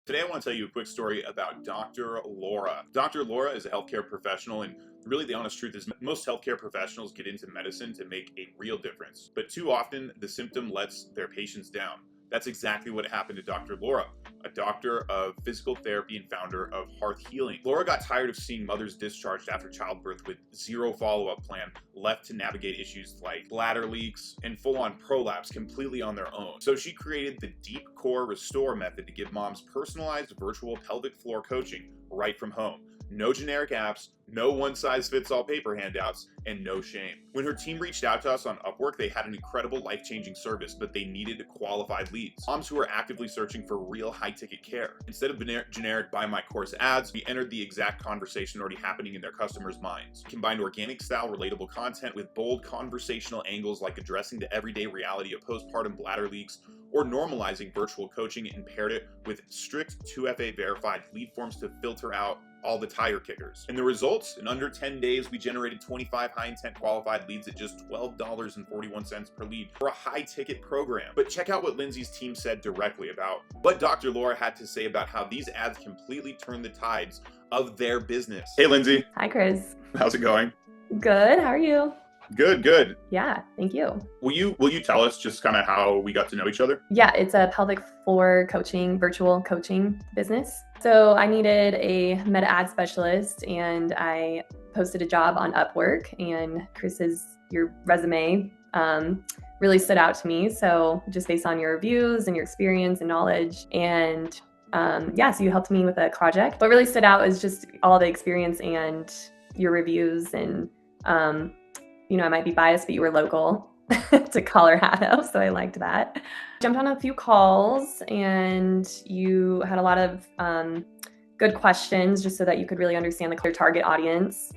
Today, I want to tell you a quick story about Dr. Laura. Dr. Laura is a healthcare professional, and really the honest truth is most healthcare professionals get into medicine to make a real difference. But too often, the symptom lets their patients down. That's exactly what happened to Dr. Laura, a doctor of physical therapy and founder of Hearth Healing. Laura got tired of seeing mothers discharged after childbirth with zero follow-up plan, left to navigate issues like bladder leaks and full-on prolapse completely on their own. So she created the Deep Core Restore method to give moms personalized virtual pelvic floor coaching right from home. No generic apps, no one-size-fits-all paper handouts, and no shame. When her team reached out to us on Upwork, they had an incredible life-changing service, but they needed qualified leads. Moms who are actively searching for real high-ticket care. Instead of generic buy my course ads, we entered the exact conversation already happening in their customers' minds. Combined organic-style, relatable content with bold conversational angles like addressing the everyday reality of postpartum bladder leaks or normalizing virtual coaching, and paired it with strict 2FA verified lead forms to filter out all the tire kickers. And the results, in under 10 days, we generated 25 high-intent qualified leads at just $12.41 per lead for a high-ticket program. But check out what Lindsey's team said directly about what Dr. Laura had to say about how these ads completely turned the tides of their business. Hey, Lindsey. Hi, Chris. How's it going? Good. How are you? Good. Yeah, thank you. Will you tell us just kind of how we got to know each other? Yeah, it's a pelvic floor coaching, virtual coaching business. So I needed a meta ad specialist, and I posted a job on Upwork, and your resume really stood out to me. So just based on your reviews and your experience and knowledge, and so you helped me with a project. What really stood out was just all the experience and your reviews, and I might be biased, but you were local to Colorado, so I liked that. Jumped on a few calls, and you had a lot of good questions just so that you could really understand the target audience.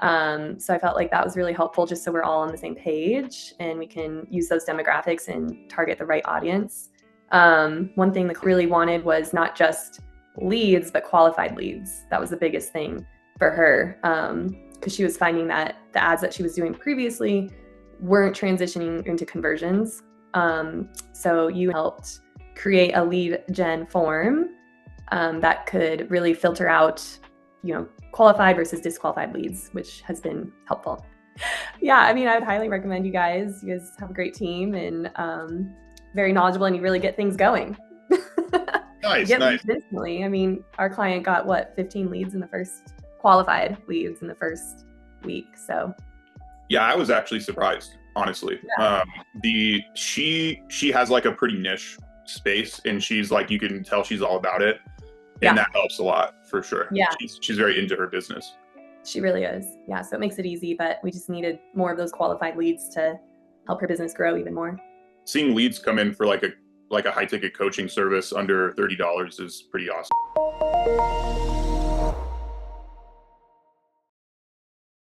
So I felt like that was really helpful, just so we're all on the same page and we can use those demographics and target the right audience. One thing that really wanted was not just leads, but qualified leads. That was the biggest thing for her. Because she was finding that the ads that she was doing previously weren't transitioning into conversions. So you helped create a lead gen form that could really filter out, qualified versus disqualified leads, which has been helpful. Yeah, I would highly recommend you guys. You guys have a great team and very knowledgeable, and you really get things going. Nice. Instantly. Our client got 15 leads in the first qualified leads in the first week. So yeah, I was actually surprised, honestly. Yeah. She has like a pretty niche space, and she's like, you can tell she's all about it, and that helps a lot for sure. Yeah, she's very into her business. She really is. Yeah, so it makes it easy, but we just needed more of those qualified leads to help her business grow even more. Seeing leads come in for like a high ticket coaching service under $30 is pretty awesome.